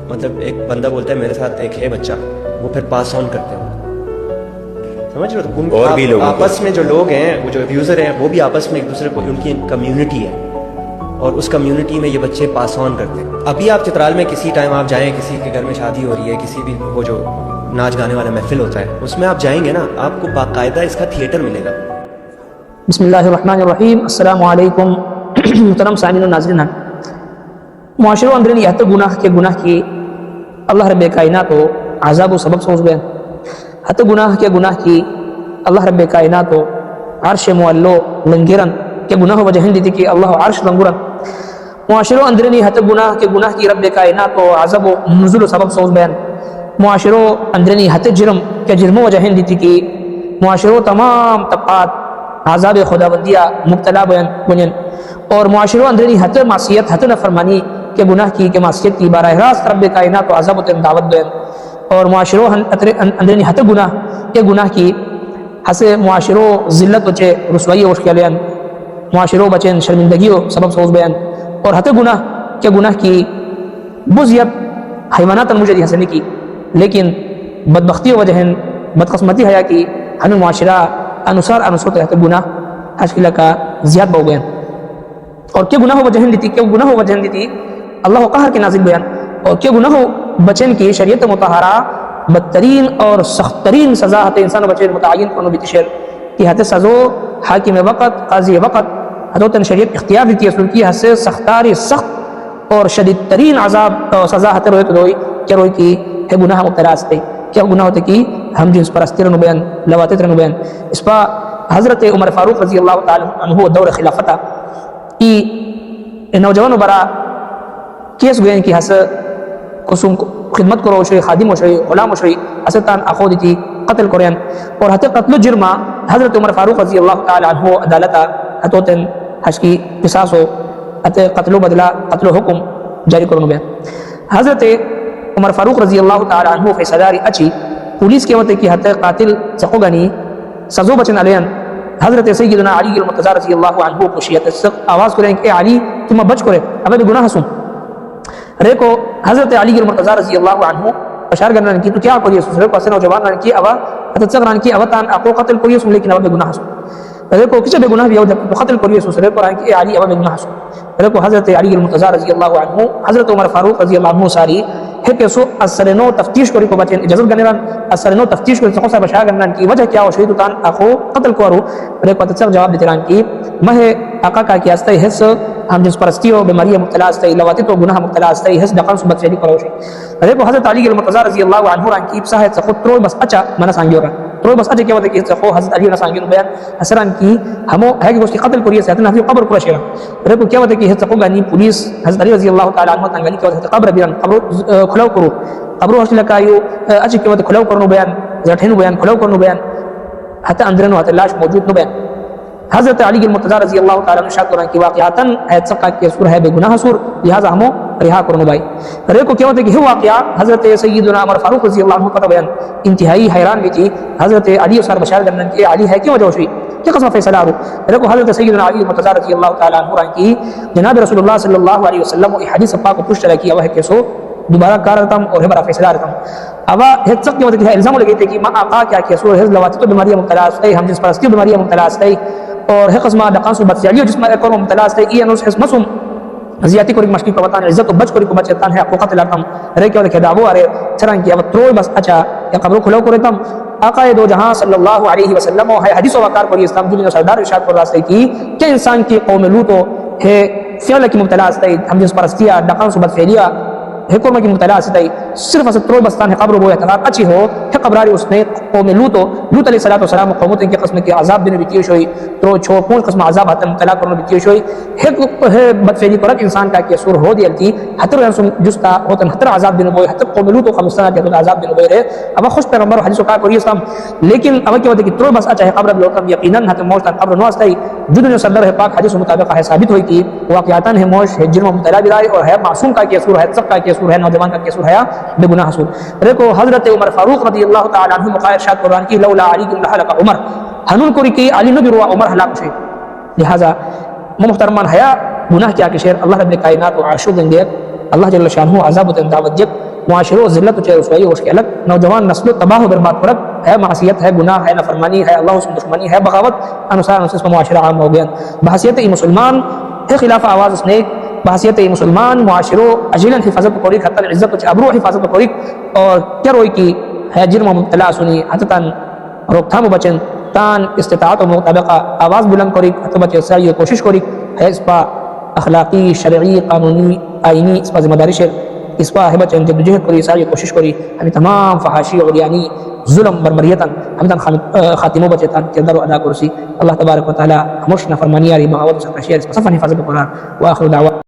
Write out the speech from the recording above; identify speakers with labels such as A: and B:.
A: مطلب ایک بندہ بولتا ہے میرے ساتھ ایک ہے بچہ، وہ پھر پاس آن کرتے ہیں، سمجھ رہے ہو؟ تو
B: اور بھی لوگ
A: آپس میں جو لوگ ہیں، وہ جو ابیوزر ہیں، وہ بھی آپس میں ایک دوسرے کو، ان کی کمیونٹی ہے اور اس کمیونٹی میں یہ بچے پاس آن کرتے ہیں۔ ابھی آپ چترال میں کسی ٹائم آپ جائیں، کسی کے گھر میں شادی ہو رہی ہے، کسی بھی وہ جو ناچ گانے والا محفل ہوتا ہے، اس میں آپ جائیں گے نا، آپ کو باقاعدہ اس کا تھیٹر ملے گا۔
C: بسم اللہ الرحمن الرحیم۔ السلام علیکم محترم سامعین و ناظرین۔ معاشروں اندرین یہ گناہ کی اللہ رب کائنات و عذاب و سبب سوچ گئے، حتی گناہ کی اللہ رب کائنات و عرش معلو لنگرن کے گناہ وجہ دیتی کہ اللہ عرش لنگرن معاشروں اندرین حتی گناہ کی رب کائنات و عذاب و نزول و سبب سوچ بیان معاشروں اندرین حتی جرم وجہ دیتی کہ معاشروں تمام طبقات عذاب خداوندیہ مبتلا بنین، اور معاشروں اندرین حتی معصیت حتی نفرمانی کے گناہ کی کہ معصیت کی براہ راست رب کائنات و عذاب و دعوت بین، اور معاشروں اندرین حتی گناہ کی حسے معاشروں ذلت وچے رسوائی وشکلین، معاشروں بچین شرمندگی و سبب سوز بیان، اور حتی گناہ کی بزیت حیوانات المجدی حسنی کی، لیکن بدبختی و وجہ بدقسمتی حیا کی ہمیں معاشرہ انصار تحت گناہ حشکلہ کا زیاد بہو بیان، اور کیا گناہ وجہ دیتی اللہ قہر کے نازل بیان، اور کیا گناہ بچن کی شریعت مطہرہ بدترین اور سخت ترین سزا حتی انسان و بچین متعین کنو بیتی شیر کی حتی سزو حاکم وقت قاضی وقت حتی شریعت اختیار دیتی اصول کی حتی سخت اور شدید ترین عذاب سزا حتی روئی کی ہے گناہ مبتلا استے، کیا گناہ ہوتے کی ہم جنس پرستی رنو بیان، لواتت رنو بیان۔ اس پا حضرت عمر فاروق رضی اللہ تعالی عنہ دور خلافتہ نوجوان برا کیس گوئن کی حس قسم خدمت کرو شوی، خادم شوی، غلام شوی، حسطان اخو دیتی قتل کرین، اور حتی قتل جرمہ حضرت عمر فاروق رضی اللہ تعالی عنہ عدالتا حتوتن حش کی قصاص ہو، حتی قتل بدلا قتل حکم جاری کرنو بیان۔ حضرت عمر فاروق رضی اللہ تعالی عنہ فیصداری اچھی پولیس کے وقت کی حتی قاتل سقو گنی سزو بچن علین، حضرت سیدنا علی المرتضی رضی اللہ عنہ کو شیعت آواز کریں کہ اے علی تم بچ کرے ابھی گناہ سن ریکو حضرت علی المرتضی رضی اللہ عنہ اشار کرنا کی تو کیا کریے سن ریکو اسے نوجوان رن کی ابا حضرت سگران کی ابتان اقو قتل کریے سن لیکن ابھی گناہ سن ریکو کسی بے گناہ بھی تو قتل کریے سن ریکو رن کی اے علی ابھی گناہ سن ریکو حضرت علی المرتضی رضی اللہ عنہ حضرت عمر فاروق رضی اللہ عنہ ساری ہے کہ سو اثرنو تفتیش کری کو بچیں اجازت گنران اثرنو تفتیش کری سخو صاحب اشار کرنا کی وجہ کیا ہو شہید تان اخو قتل کرو ریکو تسق جواب دیتے ران کی مہ آقا کا کی استے حس ہم جنس پرستی و بیماری مبتلا استے لواتت و گناہ مبتلا استے حس دقان صبت فعلی کرو شی ریکو حضرت علی المرتضی رضی اللہ عنہ ران کی بساہت سخو تروی بس اچھا منہ سانگیو ران تروی بس اچھا کیا ہوتا ہے کہ سخو حضرت علی نے سانگیو بیان حسران کی ہمو ہے کہ اس کی قتل کریے سہتنا حفظ قبر کرا شیران ریکو کیا ہوتا ہے کہ سخو گانی پولیس حضرت علی رضی اللہ تعالی عنہ تنگلی کیا ہوتا ہے قبر بیان قبر کھلاو کرو قبرو حشل لکایو اچھی کیا ہوتا ہے کھلاو کرنو بیان زرٹھینو بیان کھلاو کرنو بیان حتی اندرنو حتی لاش موجود نو بیان۔ حضرت علی المرتضی رضی اللہ تعالی عنہ شاہد قرآن کی واقعاتاً ایت سقا کی سور ہے بے گناہ سور لہذا ہمو رہا کرنو بائی ریکو کیا ہوتا ہے کہ واقعہ حضرت سیدنا عمر فاروق رضی اللہ عنہ پتہ بیان انتہائی حیران بھی تھی حضرت علی سار بشار کرنا کہ علی ہے کیوں وجہ ہوئی کیا قسم فیصلہ رو ریکو حضرت سیدنا علی المرتضی رضی اللہ تعالی عنہ ران کی جناب رسول اللہ صلی اللہ علیہ وسلم و حدیث پاک کو پوچھ چلا کیا وہ ہے کہ سو دوبارہ کار رہتا ہوں اور ہے برا فیصلہ رہتا ہوں اب ہت سق کی وجہ کہ الزام لگے تھے کہ ما آقا کیا کیا سو ہے لواتت و بیماریاں مبتلا استے ہم جس پرستی بیماریاں مبتلا استے اور ہے قسمہ دقان سو بدسیالی جس میں اکرم مبتلا استے ای انوس حس مسوم زیادتی کو مشکی کو بتانے عزت و بچ کو بچتان ہے حقوقت لاتم رے کیا کہ دعو ارے چران کی اب تروی بس اچھا یا قبر کھلو کرتم آقا دو جہاں صلی اللہ علیہ وسلم ہے حدیث و وقار پر اسلام دنیا سردار ارشاد پر راستے کی کہ انسان کی قوم لوط ہے فعل کی مبتلا استے ہم جس پرستیا دقان سو بدفعلیہ حکومت کی مبتلا استے صرف اس تروی بستان ہے قبر وہ اعتراف اچھی ہو ہے قبراری اس نے قوم لوط علیہ الصلوۃ والسلام قومت کے قسم کے عذاب دین بیتیش ہوئی تو چھو کون قسم عذاب ہتم مبتلا کرنے بیتیش ہوئی ہے بدفعلی کرت انسان کا کہ سور ہو دی التی ہتر رسم جستا ہوتن ہتر عذاب دین ہوئی ہتر قوم لوط خمسنا کے عذاب دین ہوئی رہے اب خوش پیغمبر حدیث کا کوئی اسلام لیکن اب کیا ہوتا ہے کہ تروی بس اچھا ہے قبر لوتم یقینا ہتم موت قبر نو استے جن صدر ہے پاک حدیث مطابق ہے ثابت ہوئی کہ واقعاتن ہے موش ہے جرم مبتلا برائے اور ہے معصوم کا کہ سور ہے سب کا کہ سور ہے نوجوان کا کہ سور ہے بے گناہ سور دیکھو حضرت عمر فاروق رضی اللہ تعالی عنہ مقایرہ ارشاد قرآن کی لولا علی لحلق عمر ہنون کوری کی علی نبی روا عمر ہلاک شے لہذا محترمان حیا گناہ کیا کہ شیر اللہ رب کائنات و عرش و گنگیت اللہ جل شانہ عذاب و دعوت جب معاشروں و ذلت و چہ رسوائی و الگ نوجوان نسل و تباہ و برباد پرک ہے، معصیت ہے، گناہ ہے، نافرمانی ہے، اللہ سے دشمنی ہے، بغاوت انسان اس میں معاشرہ عام ہو گیا بحثیت ای مسلمان ہے خلاف آواز اس نیک بحثیت ای مسلمان معاشروں اجیلن حفاظت کو حتی عزت و ابرو حفاظت کو اور کیا روئی کی ہے جرم و مبتلا سنی حتی روک تھام و بچن تان استطاعت و مطابقہ آواز بلند کری حتی بچے سعی کوشش کری ہے اس پا اخلاقی شرعی قانونی آئینی اس پا ذمہ داری شر اس پا ہے بچے جدوجہد کری سعی کوشش کری ہمیں تمام فحاشی عریانی ظلم بربریتاً ہمیں تن خاتموں بچے تان کردار و ادا کرسی اللہ تبارک و تعالی ہموش نافرمانی آری بغاوت و سرکشی اس پا صفحہ حفاظت قرآن و آخر دعوات